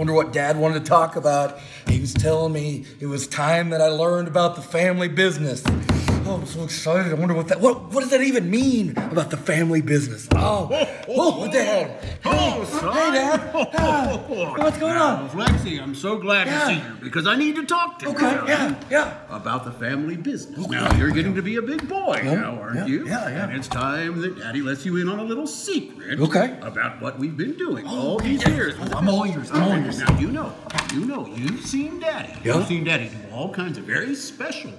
wonder what Dad wanted to talk about. He was telling me it was time that I learned about the family business. Oh, I'm so excited. I wonder what does that even mean about the family business? Oh, Dad. Oh, son. Hey, Dad. What's going on? Flexi, I'm so glad to see you because I need to talk to you. Yeah. About the family business. Now, you're getting to be a big boy now, aren't you? Yeah. And it's time that Daddy lets you in on a little secret about what we've been doing all these years. I'm all ears. Now, you know, you've seen Daddy. Yeah. You've seen Daddy do all kinds of very special,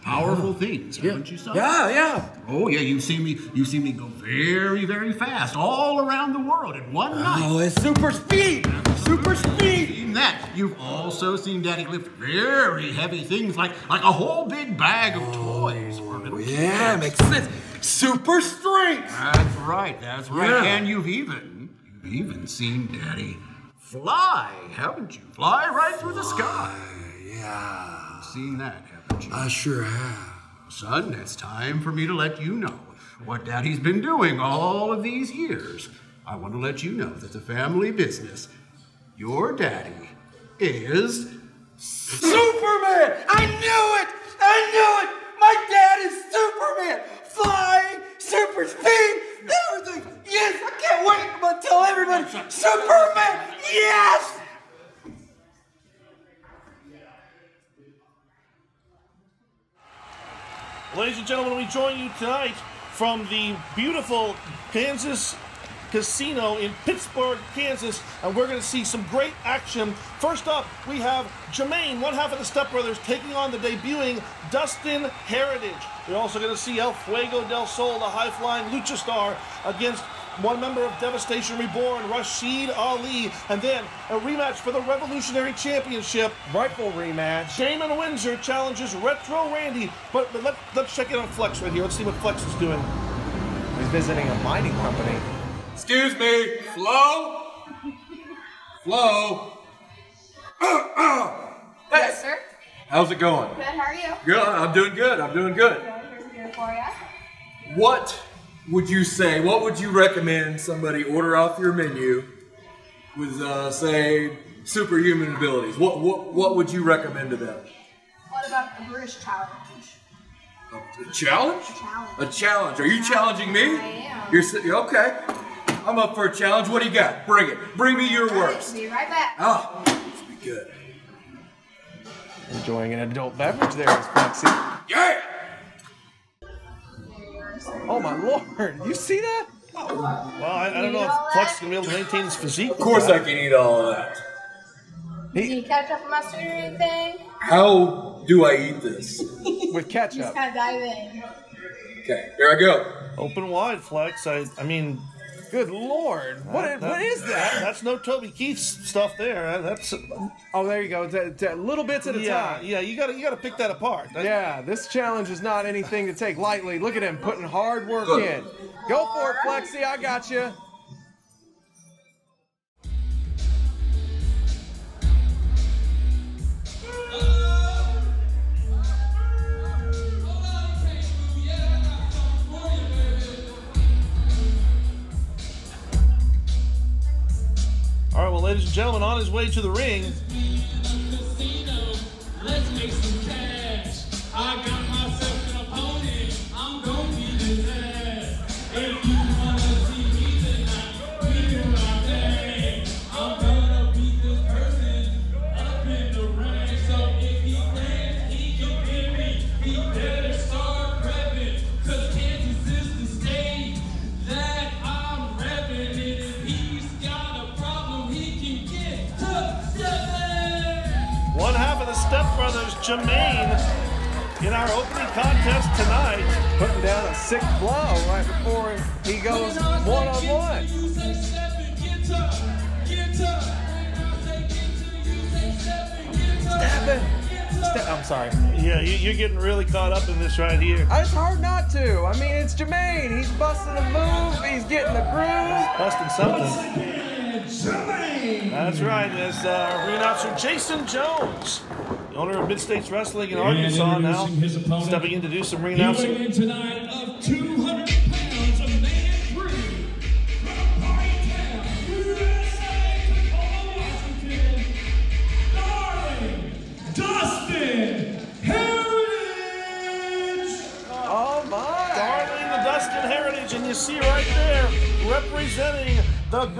powerful things, haven't you, son? Yeah. Oh, yeah, you've seen me go very, very fast all around the world in one night. Oh, it's super speed. Super speed. Seen that. You've also seen Daddy lift very heavy things like a whole big bag of toys for little kids. Yeah, makes sense. Super strength. That's right. Yeah. And you've even seen Daddy fly, haven't you? Fly right through the sky. Yeah. You've seen that, haven't you? I sure have. Son, it's time for me to let you know what Daddy's been doing all of these years. I want to let you know that the family business, your daddy, is Superman! I knew it! My dad is Superman! Flying, super speed, everything! Yes! I can't wait! I'm gonna tell everybody! Superman! Yes! Ladies and gentlemen, we join you tonight from the beautiful Kansas Casino in Pittsburgh, Kansas, and we're going to see some great action. First up, we have Jermaine, one half of the Step Brothers, taking on the debuting Dustin Heritage. We're also going to see El Fuego del Sol, the high-flying lucha star, against one member of Devastation Reborn, Rashid Ali, and then a rematch for the Revolutionary Championship. Rightful rematch. Damon Windsor challenges Retro Randy. But let's check in on Flex right here. Let's see what Flex is doing. He's visiting a mining company. Excuse me, Flo? Yes, sir. How's it going? Good, how are you? Good, I'm doing good. Here's a beer for you. What would you recommend somebody order off your menu with, say, superhuman abilities? What would you recommend to them? What about the British challenge? A challenge? A challenge. Are you challenging me? I am. You're okay. I'm up for a challenge. What do you got? Bring it. Bring me your worst. Be right back. Ah, this will be good. Enjoying an adult beverage there is Flexi. Yeah! Oh my lord, you see that? Well, I don't know if Flex is going to be able to maintain his physique. Of course I can eat all of that. Any ketchup, mustard, or anything? How do I eat this? With ketchup. Just kind of dive in. Okay, here I go. Open wide, Flex. I mean, Good lord, what is that? That's no Toby Keith stuff there. That's Oh, there you go. Little bits at a time. Yeah. You gotta pick that apart. Yeah, this challenge is not anything to take lightly. Look at him putting hard work in. Go for it, Flexi. I got you. All right, well, ladies and gentlemen, on his way to the ring. Let's make some cash. I got myself an opponent. I'm gonna beat his ass. If you wanna see me tonight, we do our thing. I'm gonna beat this person up in the ring. So if he thinks he can beat me, he better start prepping. Cause Kansas is the state that I'm repping. And if he's got a problem, he can get to 7. One half of the Step Brothers, Jermaine, in our opening contest tonight. Putting down a sick blow right before he goes one-on-one. I'm sorry. Yeah, you're getting really caught up in this right here. It's hard not to. I mean, it's Jermaine. He's busting a move. He's getting a groove. Busting something. That's right. There's ring announcer Jason Jones, the owner of Mid-States Wrestling in Arkansas, now stepping in to do some ring announcing. Weighing tonight of 200 pounds of man free from Party Town, USA, Tacoma, Washington,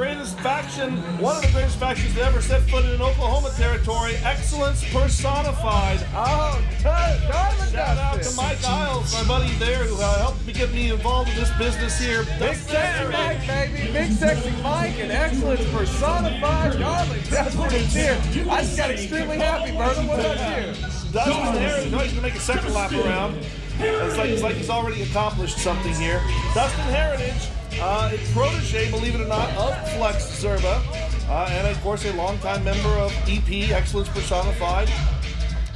greatest faction, one of the greatest factions to ever set foot in Oklahoma territory, Excellence personified. Oh, darling Shout out to Dustin. Mike Isles, my buddy there, who helped me get me involved in this business here. Big Sexy Mike, baby. Big Sexy Mike and Excellence personified. Darling Dustin is here. I just got extremely happy, Burnham. What about you? Dustin Heritage, he's going to make a second lap around. It's like he's already accomplished something here. Dustin Heritage, a protege, believe it or not, of Flex Zerba, and of course a longtime member of EP, Excellence Personified.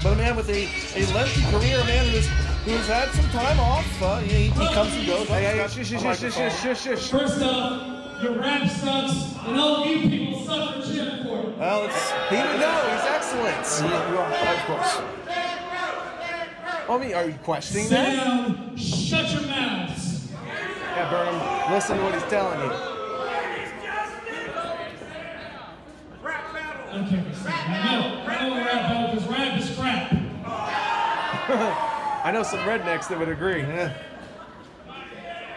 But a man with a lengthy career, a man who's had some time off. He comes and goes. Hey, He's shush, got a shush, shush, microphone. shush, shush. First off, your rap sucks, and all of you people suck for cheering for it. Well, it's He would know. He's Excellence. of course. I mean, are you questioning Sit that? down, shut your mouths. Yeah, Burnham. Listen to what he's telling you. I don't care if it's I know rap battle because rap is crap. I know some rednecks that would agree. Yeah.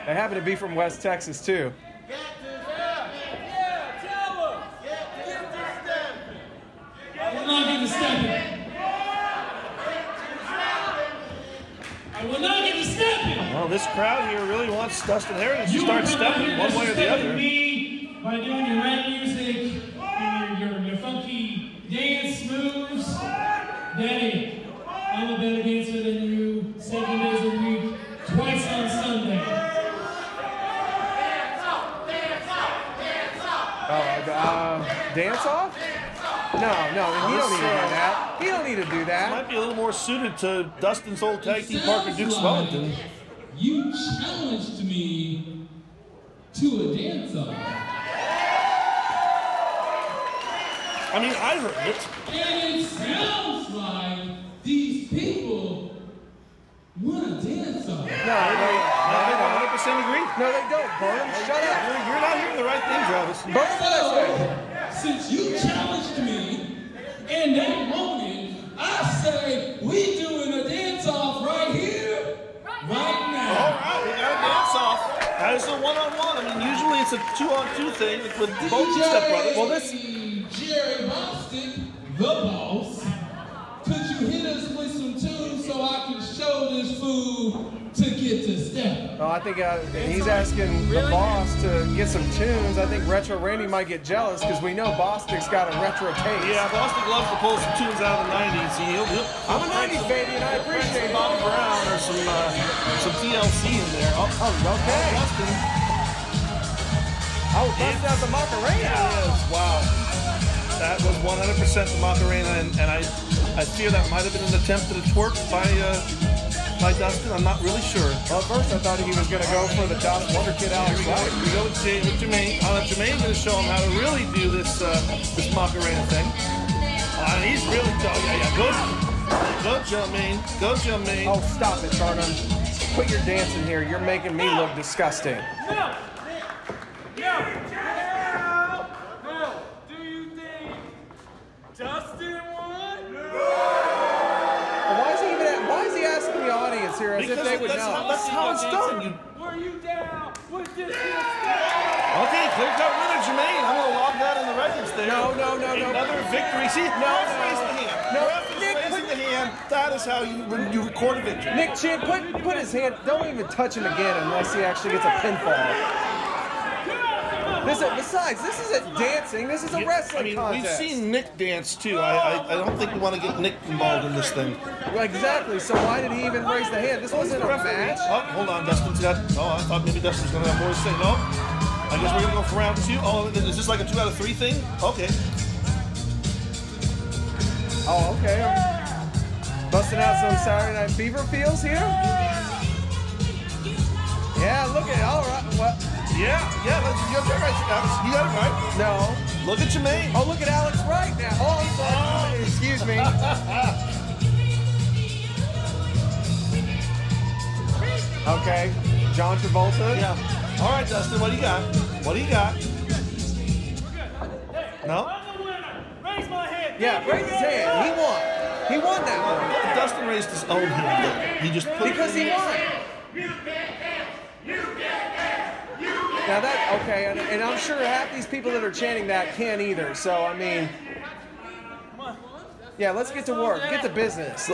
They happen to be from West Texas, too. I will not get to stepping. I will not get to stepping. Well, this crowd here really wants Dustin Heritage to You start are stepping one way or the other. me by doing your rap music, your funky dance moves. Daddy, I'm a better dancer than you 7 days a week, twice on Sunday. Dance off? No, he don't need to do that. He don't need to do that. Might be a little more suited to Dustin's old tag team partner, Duke Swellington. You challenged me to a dance-off. I mean, I heard it. And it sounds like these people want a dance-off. No, I they 100% agree. don't. No, they don't. Burnham, shut up. You're not hearing the right thing, Travis. Burnham, what I say? Since you challenged me and they wanted, I say we doing a dance-off right here, right All now. right, we got a dance off. That is a one-on-one. I mean, usually it's a two-on-two thing with both the Step Brothers. Well, this Jerry Bostic, the boss, could you hit us with some tunes so I can show this fool to get to step? No, I think he's asking the boss to get some tunes. I think Retro Randy might get jealous because we know Bostic's got a retro taste. Yeah, Bostic loves to pull some tunes out of the 90s. I'm a 90s baby and I appreciate it. Bob Brown or some TLC in there. Oh, okay. Dustin. Oh, bust out the Macarena. Yes, wow. That was 100% the Macarena, and I fear that might have been an attempt at a twerk by Dustin. I'm not really sure. Well, at first I thought he was going to go for the Josh Wonder Kid Alex Here we go. White. Here we go with Jermaine. Jermaine's going to show him how to really do this this Macarena thing. And he's really Go Jermaine. Go Jermaine. Oh, stop it, Burnham. Quit your dancing here. You're making me look disgusting. No! Do you think Dustin won? Why is he asking the audience here as if they would know? That's how it's done. Were you down with this Okay, clear-cut winner, Jermaine. I'm going to log that in the records there. No. Another victory. See, ref raised the hand. No, Ref is Nick, raising the hand. That is how you record a victory. Nick Chin, put his hand. Don't even touch him again unless he actually gets a pinfall. Besides, this isn't dancing. This is a wrestling contest. We've seen Nick dance too. I don't think we want to get Nick involved in this thing. Well, exactly. So why did he even raise the hand? This wasn't a match. Oh, hold on, Dustin's got. Oh, I thought maybe Dustin's going to have more to say. No. I guess we're going to go for round 2. Oh, is this like a 2 out of 3 thing? Okay. Oh, okay. Busting out some Saturday Night Fever feels here. Yeah, look at it. All right. Well, Yeah. You got that right, Alex. You got it right. no. Look at Jermaine. Oh, look at Alex right now. Oh, I'm sorry. Excuse me. Okay. John Travolta. Yeah. All right, Dustin. What do you got? What do you got? No. I'm the winner. Raise my hand. Yeah, raise his hand. He won. He won that one. Dustin raised his own hand. Though. He just put Because he won. Now that, okay, and I'm sure half these people that are chanting that can't either. So, I mean, yeah, let's get to work. Get to business.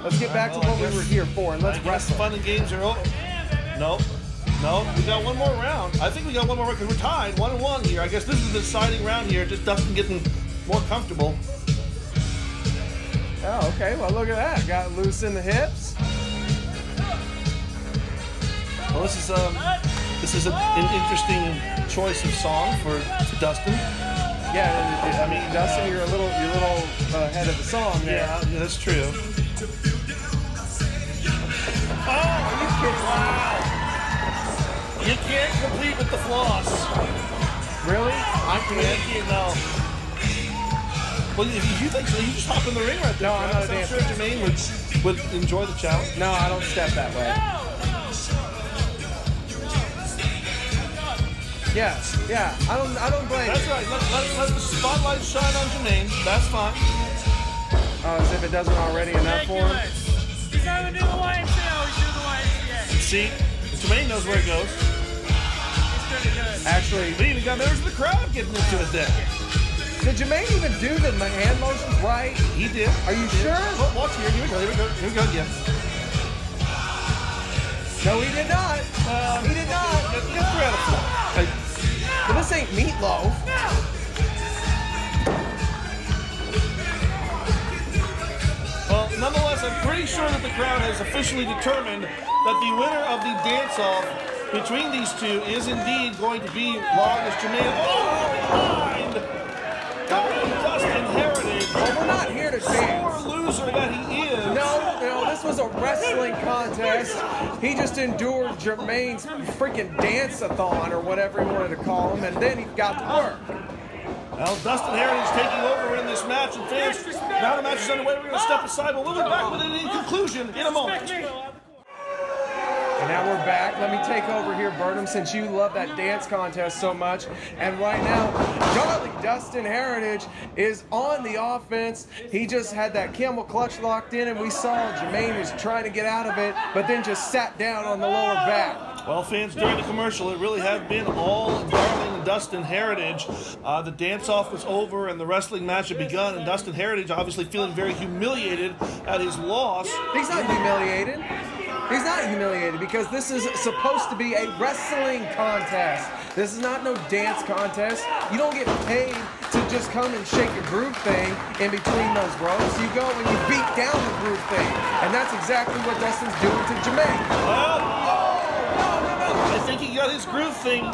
Let's get back to what we were here for, and let's wrestle. Fun and games are over. Nope. No, we got one more round. I think we got one more round because we're tied 1-1 here. I guess this is the deciding round here. Just Dustin getting more comfortable. Oh, okay. Well, look at that. Got loose in the hips. Well, this is an interesting choice of song for Dustin. Yeah, I mean, Dustin, you're a little ahead of the song there. Yeah, that's true. Oh, are you kidding? Wow. You can't compete with the floss. Really? I can't. No. Well, if you think so, you just hop in the ring right there. No, I'm not a dancer. I'm sure Jermaine would enjoy the challenge. No, I don't step that way. Yeah. I don't blame That's you. right. Let the spotlight shine on Jermaine. That's fine. Oh, as if it doesn't already enough for him. He's not going to do the YMCA. He's doing the YMCA. See, Jermaine knows where it goes. Actually, We even got members of the crowd getting into it then. did Jermaine even do the hand motions right? He did. Are you sure? Oh, watch here. Here we go. Yeah. No, he did not. He did not. Get 3 out of 4. But this ain't meatloaf. Well, nonetheless, I'm pretty sure that the crowd has officially determined that the winner of the dance-off between these two is indeed going to be Longest Jermaine. Behind Dustin Heritage. Well, we're not here to dance. Sore loser that he is. No, this was a wrestling contest. He just endured Jermaine's freaking dance-a-thon or whatever he wanted to call him, and then he got to work. Well, Dustin Heritage taking over in this match, and fans, now the match is underway. We're going to step aside, but we'll be back with it in conclusion in a moment. And now we're back. Let me take over here, Burnham, since you love that dance contest so much. And right now, darling Dustin Heritage is on the offense. He just had that camel clutch locked in, and we saw Jermaine was trying to get out of it, but then just sat down on the lower back. Well, fans, during the commercial, it really had been all darling Dustin Heritage. The dance-off was over, and the wrestling match had begun, and Dustin Heritage obviously feeling very humiliated at his loss. He's not humiliated. He's not humiliated because this is supposed to be a wrestling contest. This is not no dance contest. You don't get paid to just come and shake a groove thing in between those ropes. You go and you beat down the groove thing. And that's exactly what Dustin's doing to Jermaine. I think he got his groove thing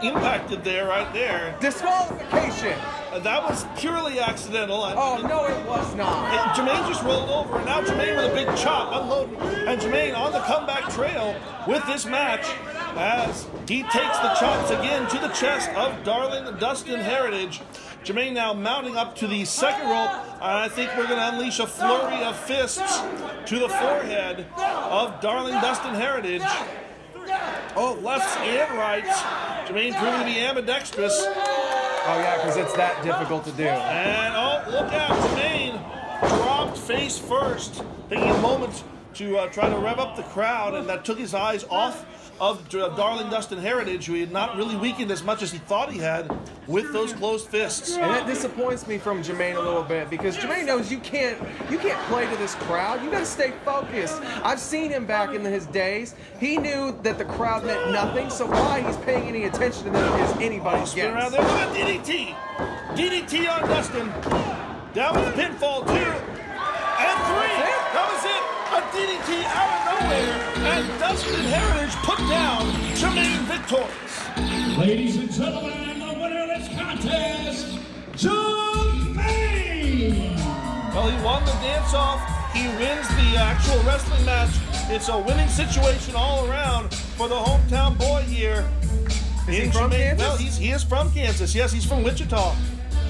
impacted there, right there. Disqualification. That was purely accidental. Oh, no, it was not. Jermaine just rolled over, and now Jermaine with a big chop, unloading. And Jermaine on the comeback trail with this match as he takes the chops again to the chest of darling Dustin Heritage. Jermaine now mounting up to the second rope, and I think we're going to unleash a flurry of fists to the forehead of darling Dustin Heritage. Oh, lefts and rights. Jermaine proving to be ambidextrous. Oh, yeah, because it's that difficult to do. And, oh, look out, Jermaine dropped face first, taking a moment to try to rev up the crowd, and that took his eyes off of darling Dustin Heritage, who he had not really weakened as much as he thought he had with those closed fists. And that disappoints me from Jermaine a little bit because Jermaine knows you can't play to this crowd. You got to stay focused. I've seen him back in his days. He knew that the crowd meant nothing, so why he's paying any attention to them is anybody's Spin guess. around there. Look at DDT. DDT on Dustin. Down with the pinfall, 2 and 3. That was it. A DDT out of nowhere, and Dustin Heritage put down Jermaine victorious. Ladies and gentlemen, the winner of this contest, Jermaine! Well, he won the dance-off. He wins the actual wrestling match. It's a winning situation all around for the hometown boy here. Is he from Kansas? Well, he is from Kansas. Yes, he's from Wichita.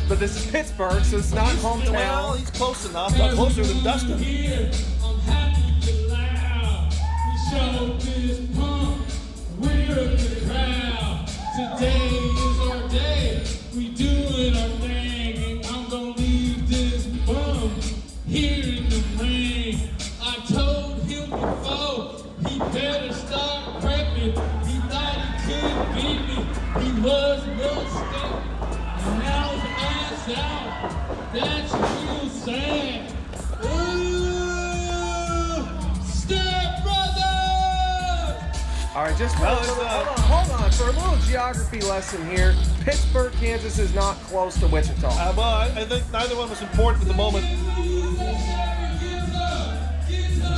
But this is Pittsburgh, so it's not hometown. Well, he's close enough, but closer than Dustin. Here, I'm happy to loud. We show this pump. We're the crowd. Today is our day. We doing our thing. And I'm gonna leave this bum here in the ring. I told him before he better start praying. was real stiff, and now his ass out. That's real sad. Ooh, Step Brothers! All right, just for a little, hold on. For a little geography lesson here, Pittsburgh, Kansas is not close to Wichita. Well, I think neither one was important at the moment.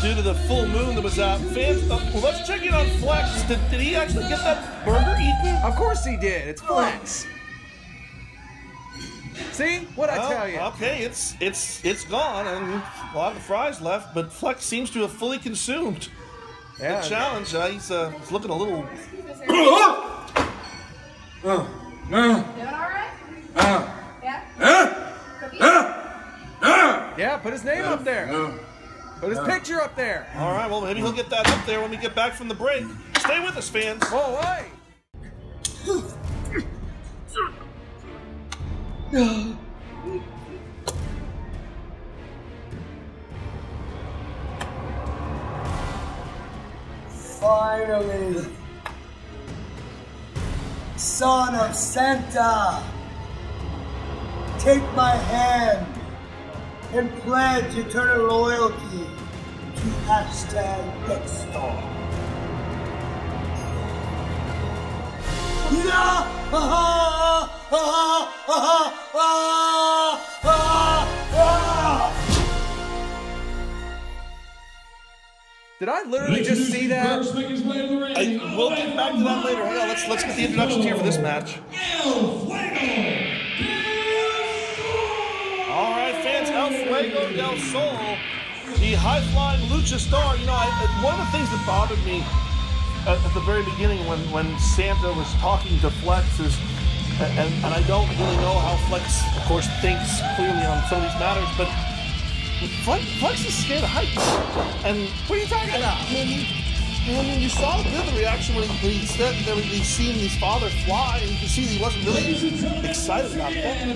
Due to the full moon that was out. Fans, well, let's check in on Flex. Did he actually get that burger eaten? Of course he did. It's Flex. See? What'd I tell you? Okay, it's gone, and a lot of the fries left, but Flex seems to have fully consumed the challenge. He's looking a little... Doing all right? Yeah? Yeah, put his name up there. Put his picture up there. All right, well, maybe he'll get that up there when we get back from the break. Stay with us, fans. Whoa, wait. Finally, son of Santa, take my hand and pledge eternal loyalty to #Dexstar. Did I literally just see that? We'll get back to that later. Hang on, let's get the introductions here for this match. All right, fans, El Fuego del Sol, the high-flying lucha star. You know, one of the things that bothered me at the very beginning when Santa was talking to Flex is, and I don't really know how Flex, of course, thinks clearly on some of these matters, but Flex is scared of heights. And What are you talking about? I mean, you saw the reaction when he said that he'd seen his father fly, and you can see that he wasn't really excited about that.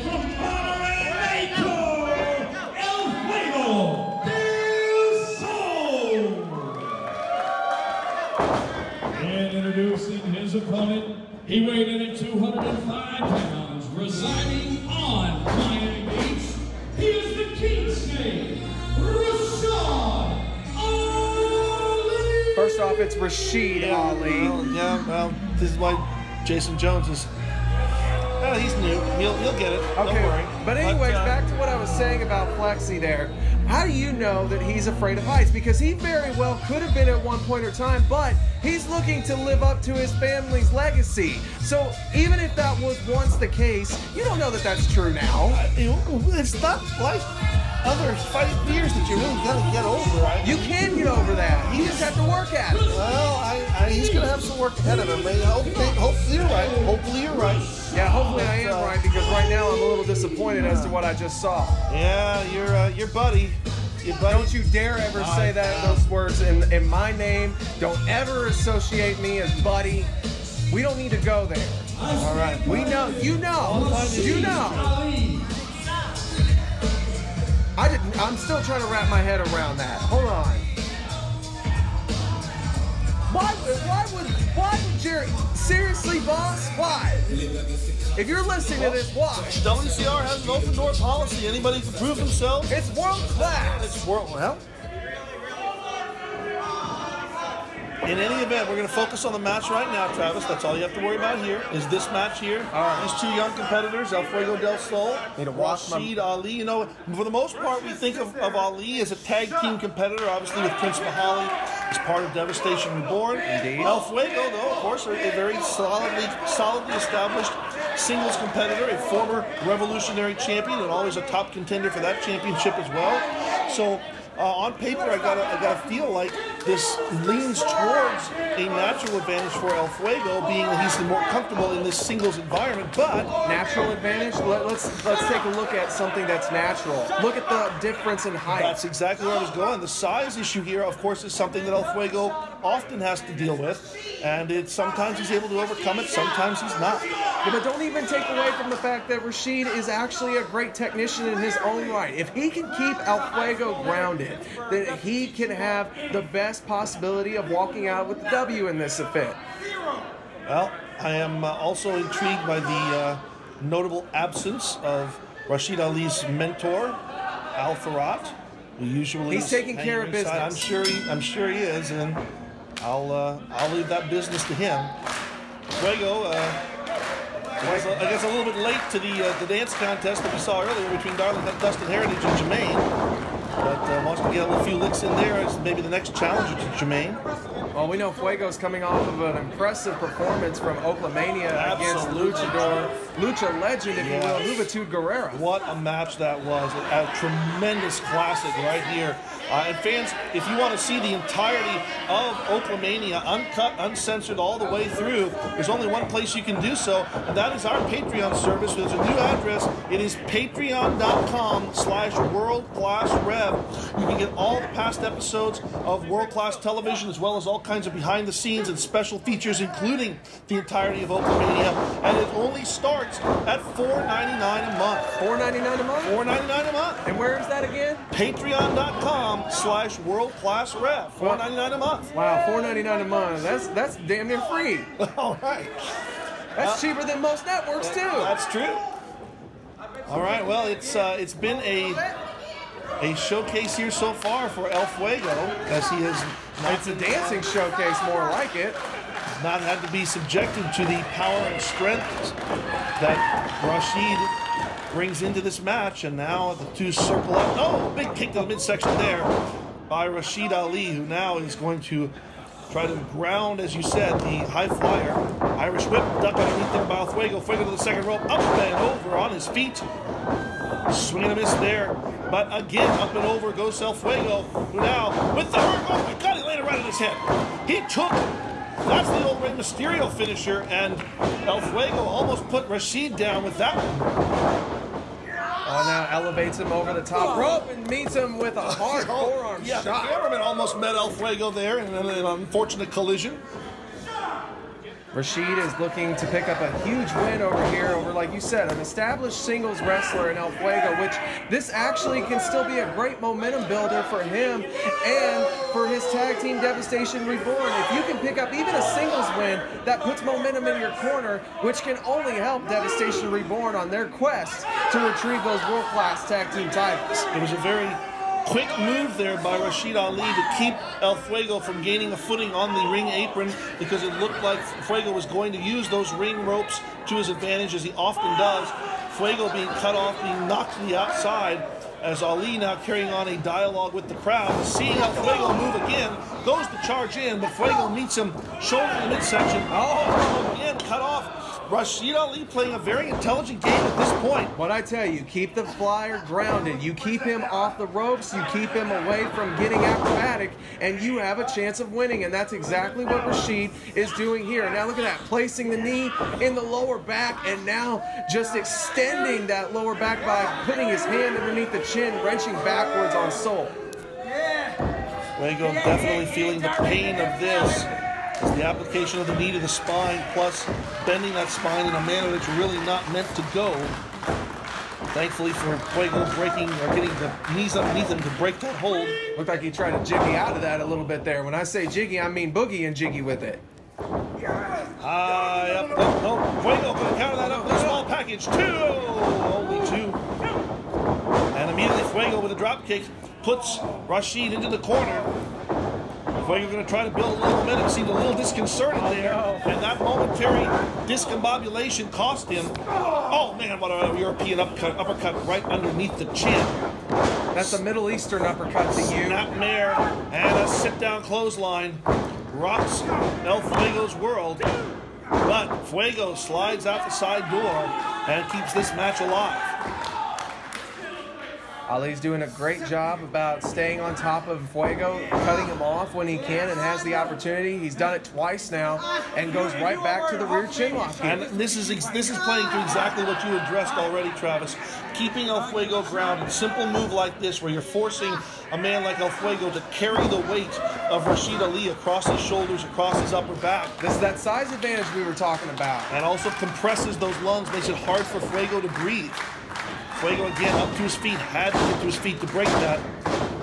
El Fuego del Sol! And introducing his opponent, he weighed in at 205 pounds, residing on Miami Beach. He is the King Snake, Rashad Ali! First off, it's Rashid Ali. Well, this is why Jason Jones is. He's new. He'll get it. Don't worry. But anyways, back to what I was saying about Flexi there. How do you know that he's afraid of heights? Because he very well could have been at one point in time, but he's looking to live up to his family's legacy. So even if that was once the case, you don't know that that's true now. It's not like other fighting fears that you're really gonna get over. Right? You can get over that. You just have to work at it. Well, he's gonna have some work ahead of him. Hopefully you're right. Hopefully you're right. Yeah, hopefully I am right, because right now I'm a little disappointed as to what I just saw. Yeah, your buddy. Don't you dare ever say those words in my name. Don't ever associate me as buddy. We don't need to go there. All right. We know. You know. You know. I'm still trying to wrap my head around that. Hold on. Why would Jerry? Seriously, boss? Why? If you're listening to this, why? WCR has an open door policy. Anybody can prove themselves. It's world class. It's world. Well, in any event, we're going to focus on the match right now, Travis. That's all you have to worry about here. Is this match here? All right. These two young competitors, El Fuego del Sol, Rashid Ali. You know, for the most part, we think of Ali as a tag team competitor, obviously with Prince Mahali as part of Devastation Reborn. Indeed. El Fuego, though, of course, are a very solidly established singles competitor, a former revolutionary champion, and always a top contender for that championship as well. So, on paper, I gotta feel like this leans towards a natural advantage for El Fuego, being that he's more comfortable in this singles environment. But natural advantage. Let's take a look at something that's natural. Look at the difference in height. That's exactly where I was going. The size issue here, of course, is something that El Fuego often has to deal with, and sometimes he's able to overcome it, sometimes he's not. Yeah, but don't even take away from the fact that Rashid is actually a great technician in his own right. If he can keep El Fuego grounded, then he can have the best possibility of walking out with the W in this event. Well, I am also intrigued by the notable absence of Rashid Ali's mentor, Al Farhat, who usually He's taking care of business. I'm sure he is, and I'll leave that business to him. Fuego, I guess a little bit late to the dance contest that we saw earlier between Darling Dustin Heritage and Jermaine, but wants to get a few licks in there as maybe the next challenger to Jermaine. Well, we know Fuego's coming off of an impressive performance from Oaklamania against Lucha legend, if you will, Juventud Guerrera. What a match that was. A tremendous classic right here. And fans, if you want to see the entirety of Oaklamania, uncut, uncensored, all the way through, there's only one place you can do so, and that is our Patreon service. There's a new address. It is patreon.com/worldclassrev. You can get all the past episodes of World Class Television, as well as all kinds of behind the scenes and special features, including the entirety of Oaklamania. And it only starts at $4.99 a month. $4.99 a month? $4.99 a month. And where is that again? Patreon.com/worldclassrev. $4.99 a month. Wow, $4.99 a month. That's damn near free. All right. That's cheaper than most networks too. That's true. All right. Well, it's been a showcase here so far for El Fuego, as he has not It's a dancing showcase, more like it. not had to be subjected to the power and strength that Rashid brings into this match. And now the two circle up. Oh, big kick to the midsection there by Rashid Ali, who now is going to try to ground, as you said, the high flyer. Irish whip, duck underneath there by El Fuego. Fuego to the second rope, up and over on his feet. Swing and a miss there. But again, up and over goes El Fuego, who now, with the hook, oh my God, he landed right on his head. He took, that's the old Rey Mysterio finisher, and El Fuego almost put Rashid down with that one. Oh, now elevates him over the top rope and meets him with a hard forearm Yeah, shot. the cameraman almost met El Fuego there in an unfortunate collision. Rashid is looking to pick up a huge win over here over, like you said, an established singles wrestler in El Fuego, which this actually can still be a great momentum builder for him and for his tag team Devastation Reborn. If you can pick up even a singles win, that puts momentum in your corner, which can only help Devastation Reborn on their quest to retrieve those world-class tag team titles. It was a very quick move there by Rashid Ali to keep El Fuego from gaining a footing on the ring apron, because it looked like Fuego was going to use those ring ropes to his advantage, as he often does. Fuego being cut off, being knocked to the outside, as Ali now carrying on a dialogue with the crowd. Seeing El Fuego move again, goes to charge in, but Fuego meets him shoulder in the midsection. Oh, again, cut off. Rashid Ali playing a very intelligent game at this point. What I tell you, keep the flyer grounded. You keep him off the ropes, you keep him away from getting acrobatic, and you have a chance of winning. And that's exactly what Rashid is doing here. Now look at that, placing the knee in the lower back, and now just extending that lower back by putting his hand underneath the chin, wrenching backwards on Soul. Fuego definitely feeling the pain of this. It's the application of the knee to the spine, plus bending that spine in a manner that's really not meant to go. Thankfully for Fuego breaking or getting the knees underneath him to break that hold. Looked like he tried to jiggy out of that a little bit there. When I say jiggy, I mean boogie and jiggy with it. Yep, no, Fuego going to counter that up with a small package. Only two. And immediately Fuego with a drop kick puts Rashid into the corner. Fuego going to try to build a little momentum. Seemed a little disconcerted there. And that momentary discombobulation cost him. Oh man, what a European uppercut right underneath the chin. That's a Middle Eastern uppercut to you. Snapmare and a sit-down clothesline rocks El Fuego's world. But Fuego slides out the side door and keeps this match alive. Ali's doing a great job about staying on top of Fuego, cutting him off when he can and has the opportunity. He's done it twice now and goes right back to the rear chin lock. And this is playing to exactly what you addressed already, Travis. Keeping El Fuego grounded. Simple move like this where you're forcing a man like El Fuego to carry the weight of Rashid Ali across his shoulders, across his upper back. This is that size advantage we were talking about. And also compresses those lungs, makes it hard for Fuego to breathe. Fuego again up to his feet, had to get to his feet to break that.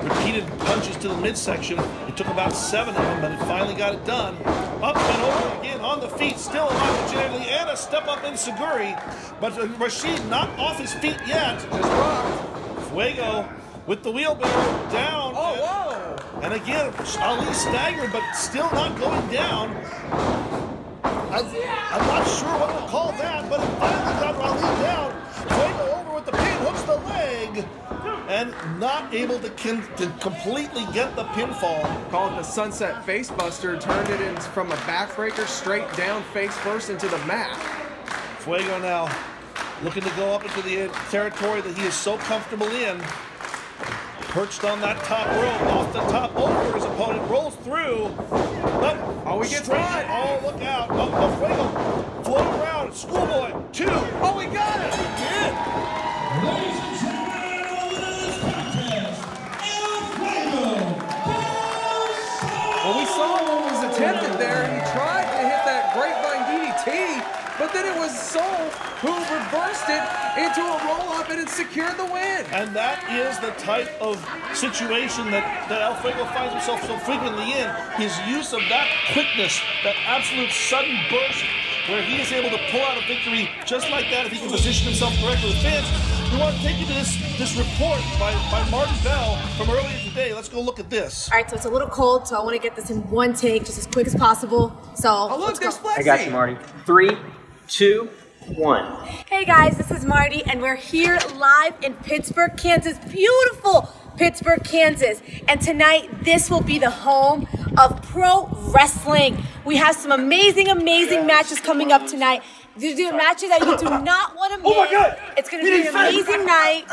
Repeated punches to the midsection. It took about 7 of them, but it finally got it done. up and over again on the feet, still alive generally, and a step up in Seguri. But Rashid not off his feet yet. Just rocked. Fuego with the wheelbarrow down. Oh, whoa. And again, Ali staggered, but still not going down. I'm not sure what to call that, but it finally got Ali down. Fuego over with the pin, hooks the leg, and not able to completely get the pinfall. Call it the Sunset Facebuster, turned it in from a backbreaker straight down face first into the mat. Fuego now looking to go up into the territory that he is so comfortable in. Perched on that top rope, off the top, over his opponent, rolls through. But he gets straight. one. Oh, look out. Oh, Fuego float around. Schoolboy, 2. Oh, he got it. He did. Ladies and gentlemen, over this contest, El Fuego del Sol. Well, we saw what was attempted there. He tried to hit that grapevine DDT, but then it was Sol who reversed it into a roll-up and it secured the win. And that is the type of situation that El Fuego finds himself so frequently in. His use of that quickness, that absolute sudden burst, where he is able to pull out a victory just like that if he can position himself correctly with fans. We want to take you to this report by Marty Bell from earlier today. Let's go look at this. All right, so it's a little cold, so I want to get this in one take, just as quick as possible. So, Oh, look, there's Flexi. I got you, Marty. 3, 2, 1. Hey guys, this is Marty, and we're here live in Pittsburg, Kansas. Beautiful Pittsburg, Kansas. And tonight, this will be the home of pro wrestling. We have some amazing, amazing matches coming up tonight. These are matches that you do not want to miss. Oh my God! It's going to be an amazing night.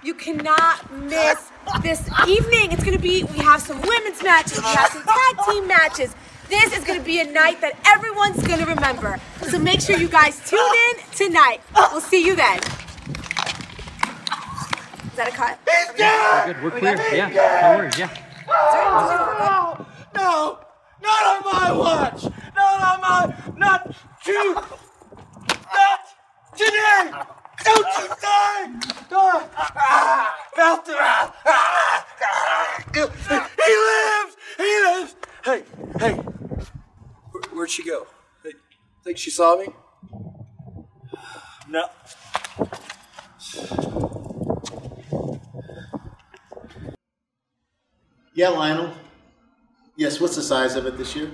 You cannot miss this evening. It's going to be, we have some women's matches, we have some tag team matches. This is going to be a night that everyone's going to remember. So make sure you guys tune in tonight. We'll see you then. Is that a cut? He's dead! Good, we're clear. Yeah, no worries, yeah. No, not on my watch. Not today. Don't you die. He lives. Hey, where'd she go? Hey, think she saw me? No. Yeah, Lionel. Yes, what's the size of it this year?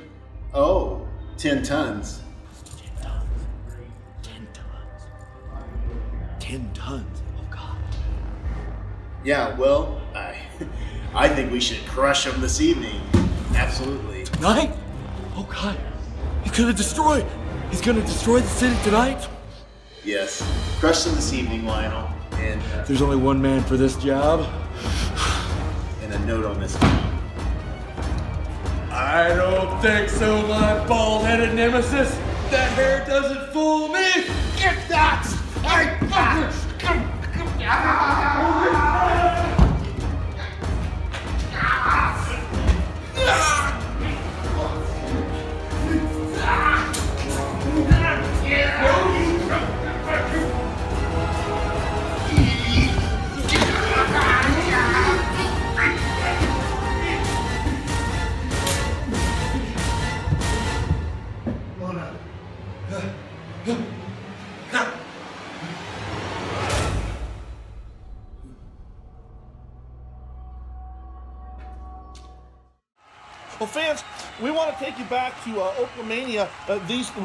Oh, 10 tons. 10 tons. Oh God. Yeah, well, I think we should crush them this evening. Absolutely. Tonight? Oh God. He's gonna destroy the city tonight? Yes. Crush them this evening, Lionel. And There's only one man for this job. and a note on this. I don't think so, my bald-headed nemesis. That hair doesn't fool me. Get that! Well, fans, we want to take you back to Oaklamania.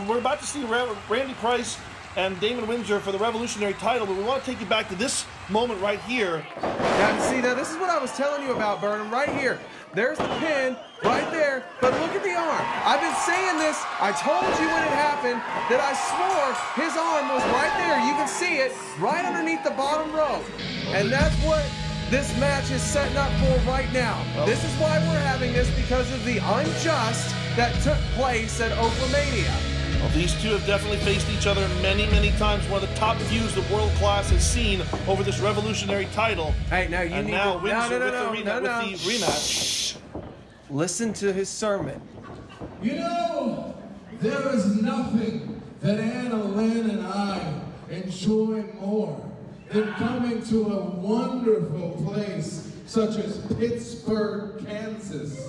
We're about to see Randy Price and Damon Windsor for the Revolutionary title, but we want to take you back to this moment right here. Now, see, this is what I was telling you about, Burnham, right here. There's the pin right there, but look at the arm. I've been saying this. I told you when it happened that I swore his arm was right there. You can see it right underneath the bottom row. And that's what this match is setting up for right now. This is why we're having this, because of the unjust that took place at Oaklamania. Well, these two have definitely faced each other many, many times. One of the top views the world class has seen over this Revolutionary title. Hey, now you and need now to... Windsor No. with the rematch. Listen to his sermon. You know, there is nothing that Anna Lynn and I enjoy more than coming to a wonderful place such as Pittsburg, Kansas,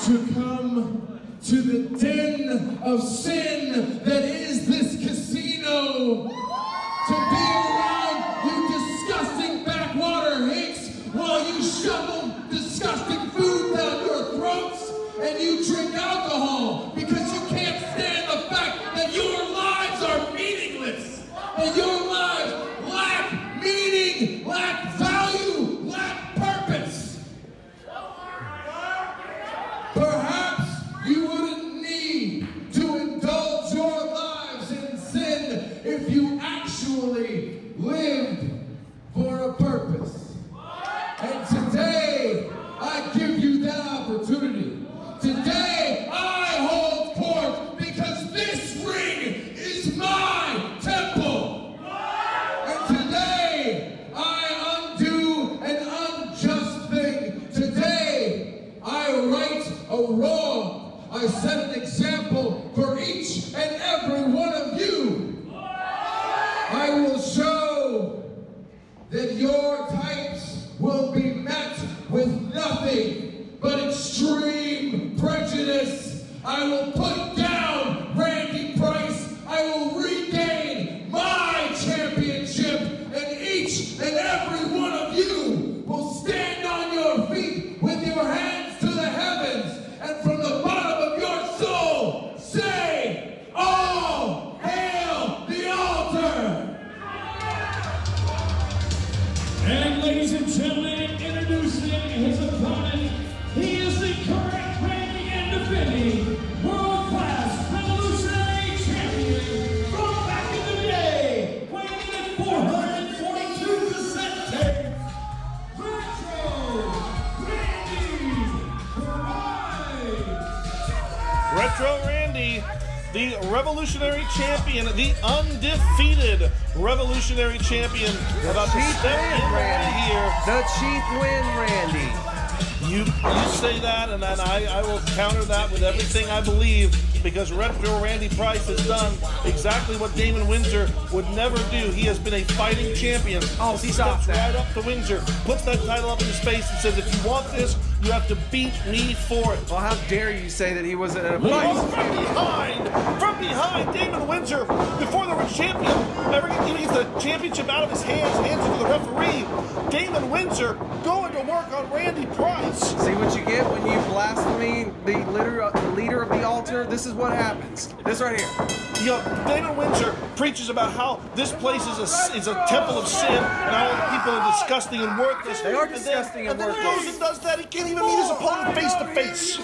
to come to the den of sin that is this casino, to be around you disgusting backwater hicks while you shovel disgusting food down your throats and you drink alcohol because you can't stand the fact that your lives are meaningless and your lives lack meaning, lack value, lack purpose. Perhaps you wouldn't need to indulge your lives in sin if you actually lived for a purpose. And today, I give you that opportunity. Today, I hold court because this ring is my temple. And today, I undo an unjust thing. Today, I right a wrong. I set an example for each and every one of you. I will show that your types will be met with nothing but extreme prejudice. I will put down Randy Price. I will regain my championship, and each and every one of you will stand on your feet with your hands to the heavens, and from the bottom of your soul, say, "All hail the altar!" And ladies and gentlemen, introducing his opponent, he is the current reigning and defending world-class revolutionary champion from back in the day, weighing in at 442% tape, Retro Randy, the revolutionary champion, the undefeated revolutionary champion, about to step in right here. The Chief Win, Randy. You say that, and then I will counter that with everything I believe, because Retro Randy Price has done exactly what Damon Windsor would never do. He has been a fighting champion. Oh, he steps right up to Windsor, puts that title up in his face, and says, "If you want this, you have to beat me for it." Well, how dare you say that he wasn't in a Oh, fight? from behind, Damon Windsor, before the champion ever gets the championship out of his hands it to the referee. Damon Windsor going to work on Randy Price. See what you get when you blaspheme the leader of the altar? This is what happens. This right here. You know, Damon Windsor preaches about how this place is a temple of sin and how all the people are disgusting and worthless. They are disgusting and worthless. And then goes and does that. He can't even meet his opponent face to face.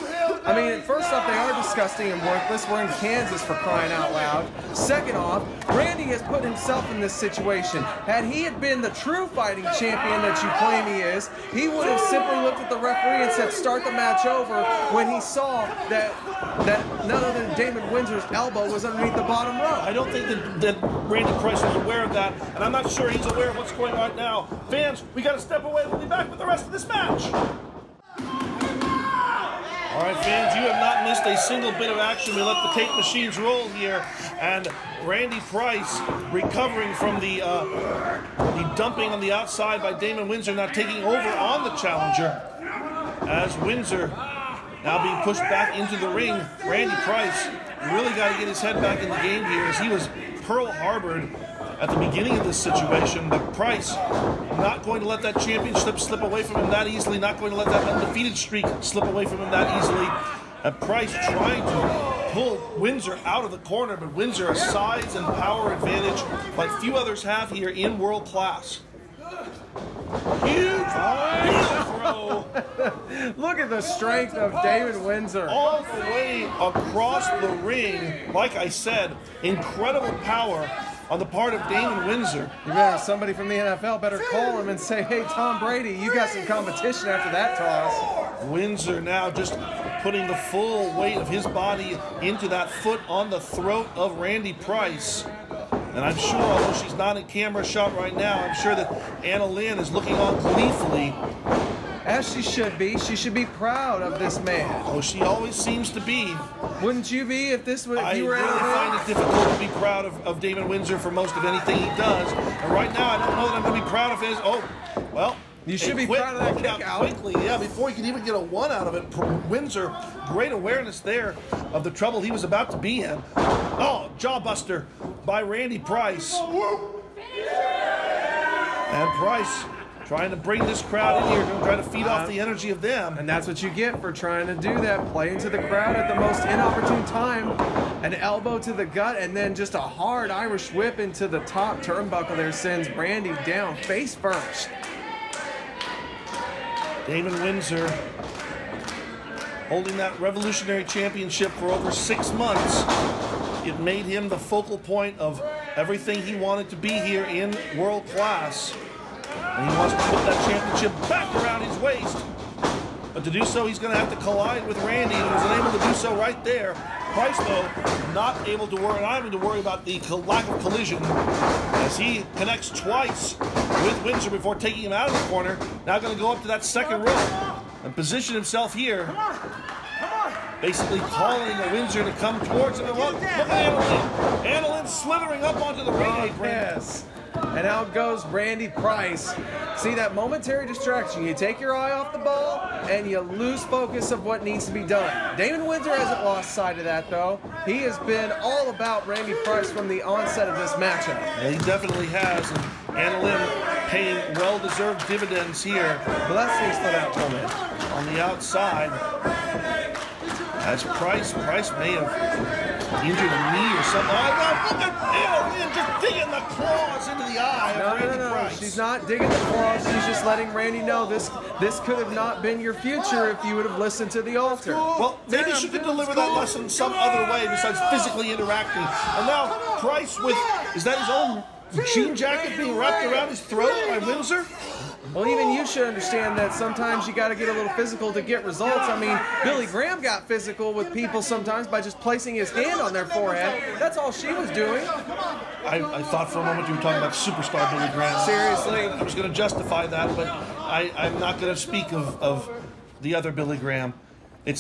I mean, first off, they are disgusting and worthless. We're in Kansas, for crying out loud. Second off, Randy has put himself in this situation. Had he had been the true fighting champion that you claim he is, he would have simply looked at the referee and said, "Start the match over," when he saw that none other than Damon Windsor's elbow was underneath the bottom row. I don't think that Randy Price was aware of that, and I'm not sure he's aware of what's going on right now. Fans, we got to step away. We'll be back with the rest of this match. All right, fans, you have not missed a single bit of action. We let the tape machines roll here, and Randy Price recovering from the dumping on the outside by Damon Windsor, now taking over on the challenger. As Windsor now being pushed back into the ring, Randy Price really got to get his head back in the game here, as he was Pearl Harbored at the beginning of this situation. But Price not going to let that championship slip away from him that easily, not going to let that undefeated streak slip away from him that easily. And Price trying to pull Windsor out of the corner, but Windsor a size and power advantage like few others have here in world class. Huge heel throw. Look at the strength of Damon Windsor. All the way across the ring. Like I said, incredible power on the part of Damon Windsor. You better, somebody from the NFL better call him and say, "Hey, Tom Brady, you got some competition after that toss." Windsor now just putting the full weight of his body into that foot on the throat of Randy Price. And I'm sure, although she's not in camera shot right now, I'm sure that Anna Lynn is looking on gleefully. As she should be. She should be proud of this man. Oh, she always seems to be. Wouldn't you be if this was? I you were really find it difficult to be proud of Damon Windsor for most of anything he does. And right now, I don't know that I'm going to be proud of his. Oh, well, You should be quick proud of that look out kick out. quickly, yeah, before he could even get a one out of it. Windsor, great awareness there of the trouble he was about to be in. Oh, jawbuster by Randy Price. And Price trying to bring this crowd in here, going to try to feed off the energy of them. And that's what you get for trying to do that. Play into the crowd at the most inopportune time. An elbow to the gut, and then just a hard Irish whip into the top turnbuckle there sends Randy down face first. Damon Windsor holding that Revolutionary Championship for over 6 months. It made him the focal point of everything he wanted to be here in world class. And he wants to put that championship back around his waist. But to do so, he's going to have to collide with Randy, and was unable to do so right there. Price, though, not able to worry, not having to worry about the lack of collision as he connects twice with Windsor before taking him out of the corner. Now going to go up to that second rope and position himself here. Basically calling a Windsor to come towards him. And look at Annalyn. Annalyn slithering up onto the ring apron. Yes. And out goes Randy Price. See that momentary distraction. You take your eye off the ball and you lose focus of what needs to be done. Damon Windsor hasn't lost sight of that, though. He has been all about Randy Price from the onset of this matchup. Yeah, he definitely has. And Annalyn paying well-deserved dividends here. Blessings for that woman. On the outside, as Price may have injured a knee or something. Oh, no, look at Annalyn just digging the claws into the eye of Randy Price. She's not digging the claws. She's just letting Randy know this could have not been your future if you would have listened to the altar. Well, maybe she could deliver that lesson some other way besides physically interacting. And now Price with, is that his own jean jacket being wrapped around his throat by Windsor? Well, even you should understand that sometimes you got to get a little physical to get results. I mean, Billy Graham got physical with people sometimes by just placing his hand on their forehead. That's all she was doing. I thought for a moment you were talking about superstar Billy Graham. Seriously? I was going to justify that, but I'm not going to speak of the other Billy Graham. You're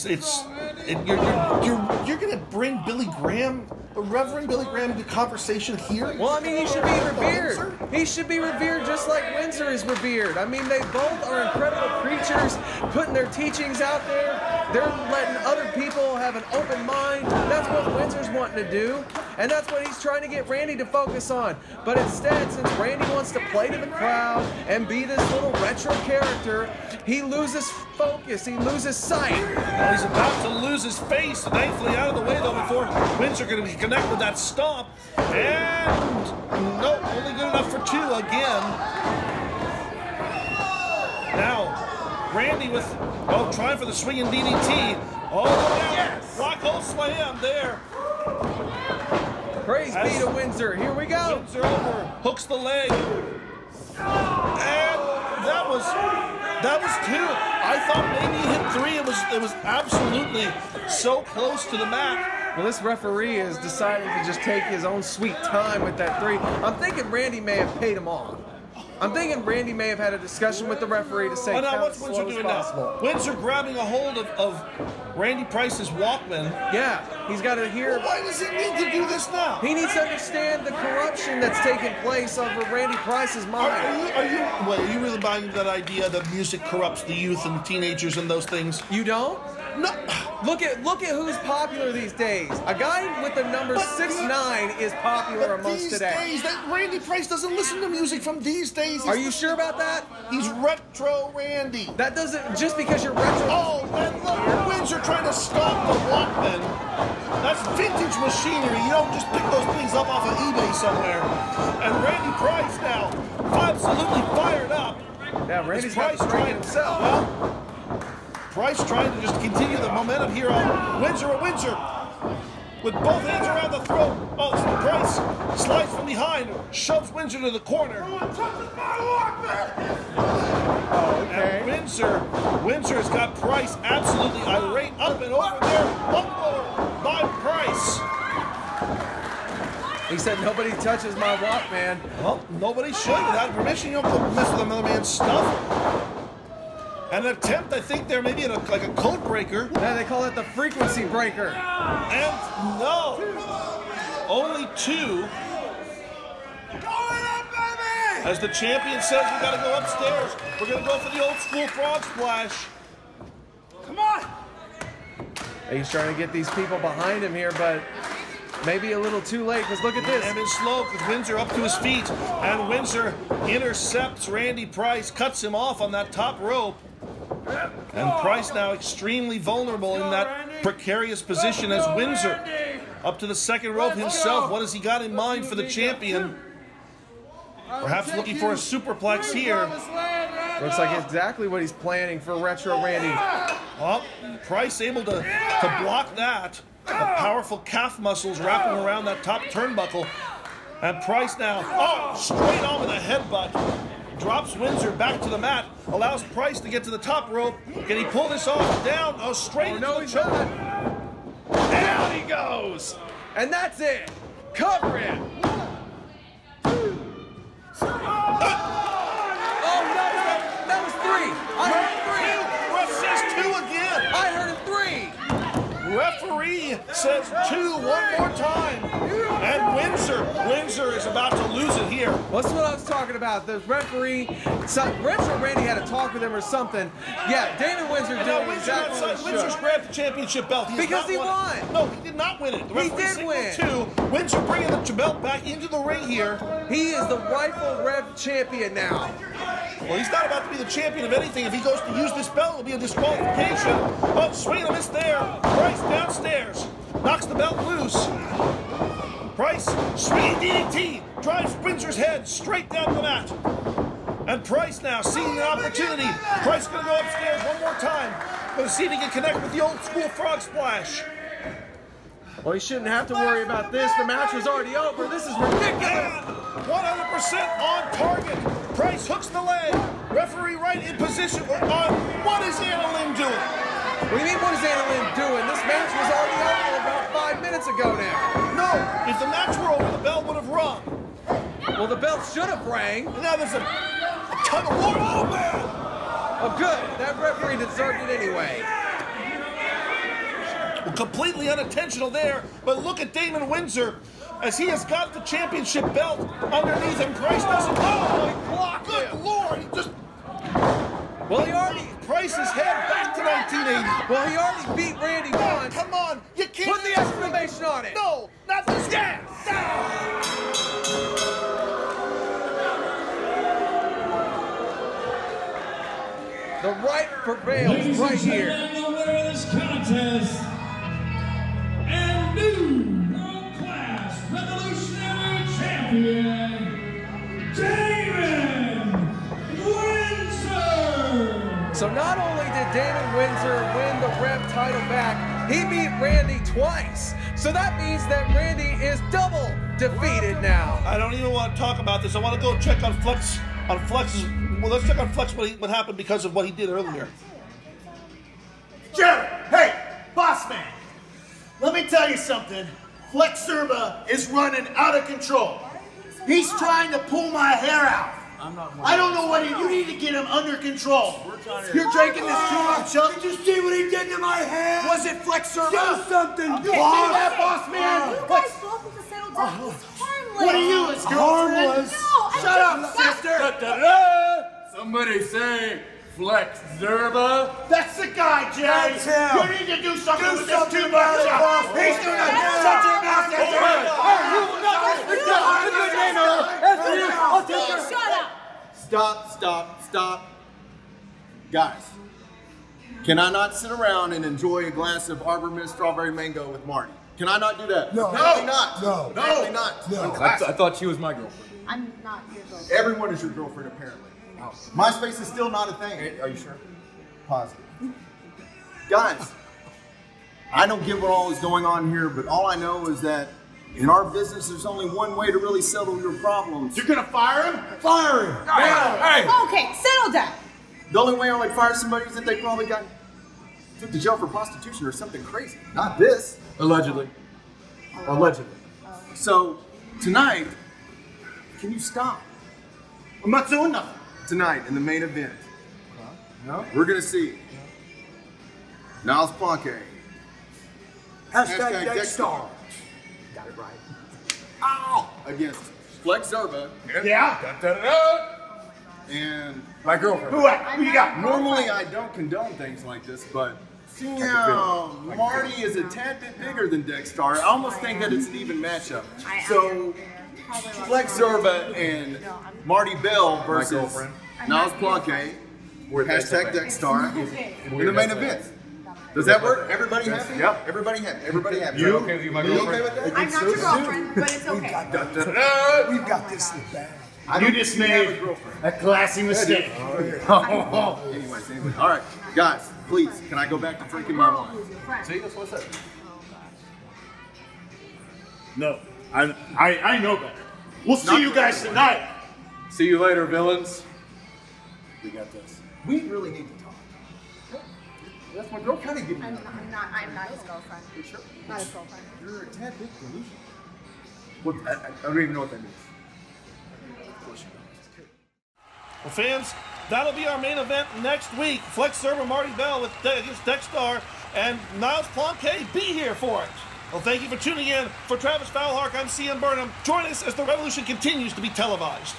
going to bring Billy Graham, Reverend Billy Graham, into conversation here? Well, I mean, he should be revered. He should be revered just like Windsor is revered. I mean, they both are incredible preachers, putting their teachings out there. They're letting other people have an open mind. That's what Windsor's wanting to do, and that's what he's trying to get Randy to focus on. But instead, since Randy wants to play to the crowd and be this little retro character, he loses focus. He loses sight. Well, he's about to lose his face. Thankfully out of the way, though, before Windsor going to connect with that stomp. And no, only good enough for 2 again. Now, Randy with, trying for the swinging DDT. Oh, yes. Black hole slam there. Praise be to Windsor. Here we go. Windsor over, hooks the leg. And that was 2. I thought maybe he hit 3. It was absolutely so close to the mat. Well, this referee is deciding to just take his own sweet time with that 3. I'm thinking Randy may have paid him off. I'm thinking Randy may have had a discussion with the referee to say now what's Windsor doing now? Windsor grabbing a hold of Randy Price's Walkman. Yeah, he's got to hear. Well, why does he need to do this now? He needs to understand the corruption that's taking place over Randy Price's mind. Are you really buying that idea that music corrupts the youth and the teenagers and those things? You don't? No. Look at who's popular these days. A guy with the number 6'9" is popular amongst today. These days, Randy Price doesn't listen to music from these days. Are you sure about that? He's retro Randy. That doesn't, just because you're retro. Oh, and look, Windsor trying to stop the Walkman. That's vintage machinery. You don't just pick those things up off of eBay somewhere. And Randy Price now, absolutely fired up. Yeah, Randy's Price trying himself. Well, Price trying to just continue the momentum here on Windsor. With both hands around the throat. Oh, Price slides from behind, shoves Windsor to the corner. Oh, okay. And Windsor has got Price absolutely irate, up and over there. Bumper by Price. He said, nobody touches my Walkman. Well, nobody should without permission. You don't mess with another man's stuff. An attempt, I think, there maybe like a code breaker. Yeah, they call it the frequency breaker. And no, only 2. As the champion says, we gotta go upstairs. We're gonna go for the old school frog splash. Come on! He's trying to get these people behind him here, but maybe a little too late, because look at this. And it's slow because Windsor up to his feet. And Windsor intercepts Randy Price, cuts him off on that top rope. And Price now extremely vulnerable in that precarious position as Windsor up to the second rope himself. What has he got in mind for the champion? Perhaps looking for a superplex here. Looks like exactly what he's planning for Retro Randy. Well, Price able to block that. The powerful calf muscles wrapping around that top turnbuckle. And Price now, straight on with a headbutt. Drops Windsor back to the mat, allows Price to get to the top rope. Can he pull this off? Down, straight into the choke. Down he goes. And that's it. Cover it. That was 3. I heard 3. Ref says 2 again. I heard 3. Referee says 2 one more time. And Windsor is about to lose it here. Well, that's what I was talking about. The referee, Retro Randy had to talk with him or something. Yeah, David Windsor doing exactly what he should. Winsor's grabbed the championship belt. Because he won. No, he did not win it. The He did win. 2. Windsor bringing the belt back into the ring here. He is the rightful Rev champion now. Well, he's not about to be the champion of anything. If he goes to use this belt, it'll be a disqualification. Oh, swing and miss there. Price downstairs. Knocks the belt loose. Price, swinging DDT, drives Windsor's head straight down the mat. And Price now seeing an opportunity. Price gonna go upstairs one more time. Gonna see if he can connect with the old school frog splash. Well, he shouldn't have to worry about this. The match was already over. This is ridiculous. 100% on target. Price hooks the leg. Referee right in position. What is Anna Lynn doing? What do you mean, what is Anna Lynn doing? This match was already over about 5 minutes ago now. No, if the match were over, the bell would have rung. Well, the bell should have rang. And now there's a tug of war. Oh, man! Oh, good. That referee deserved it anyway. Well, completely unintentional there, but look at Damon Windsor as he has got the championship belt underneath him. Price doesn't. Oh, good Lord! He just. Well, he already. Price's head back to 1980. Well, he already beat Randy once. Come on, you can't. Put the exclamation on it. No, not this. Yeah. The right prevails right here. Ladies and gentlemen, the winner of this contest and new world-class revolutionary champion, Damon Windsor. So not only did Damon Windsor win the Rev title back, he beat Randy twice. So that means that Randy is double defeated now. I don't even want to talk about this. I want to go check on Flex. Well, let's check on Flex what happened because of what he did earlier. Jerry, hey, boss man. Let me tell you something. Flex Zerba is running out of control. He's trying to pull my hair out. I don't know what you need to get him under control. You're drinking this too much, Chuck. Did you see what he did to my hair? Was it Flex Zerba? Do something, You see that, boss man? You guys both need to settle down. He's harmless. What are you, his girlfriend? Harmless. No, Shut up, sister. Somebody say Flex Zerba. That's the guy, Jay. That's him. You need to do something with this something too about much. it, boss. He's doing it. Shut your mouth, Shut up. Stop. Guys, can I not sit around and enjoy a glass of Arbor Mist Strawberry Mango with Marty? Can I not do that? No. Apparently not. No. Apparently not. No. I thought she was my girlfriend. I'm not your girlfriend. Everyone is your girlfriend, apparently. MySpace is still not a thing. Are you sure? Positive. Guys, I don't get what all is going on here, but all I know is that in our business, there's only one way to really settle your problems. You're gonna fire him? Fire him. Hey! Okay, settle down. The only way I would fire somebody is if they probably got took to jail for prostitution or something crazy. Not this. Allegedly. So, tonight, can you stop? I'm not doing nothing. Tonight, in the main event, we're going to see Niles Planque. Hashtag Dexstar. Got it right. Ow! Against Flex Zerba. Yeah. And my girlfriend. Who you got? Normally I don't condone things like this, but seeing how Marty is a tad bit bigger than Dexstar, I almost think that it's an even matchup. So Flex Zerba and Marty Bell versus Niles Planquet, hashtag Dexstar, in the main event. Does that work? Everybody happy? Yep. Everybody happy? Everybody happy? You okay with you, my You okay girlfriend? with that? I'm not your girlfriend, but it's okay. We've got this in the bag. You just made a classy mistake. Anyways. All right, guys, please, can I go back to drinking my wine? See, that's what's up. No, I know better. We'll see you guys tonight. See you later, villains. We got this. We really need to talk. That's my girlfriend. I'm not his girlfriend. You sure? Not his girlfriend. You're a tad bit delusional. What, I don't even know what that means. Well, fans, that'll be our main event next week. Flex Zerba, Marty Bell against Dexstar, and Niles Planquet be here for it. Well, thank you for tuning in. For Travis Fowlhark, I'm CM Burnham. Join us as the revolution continues to be televised.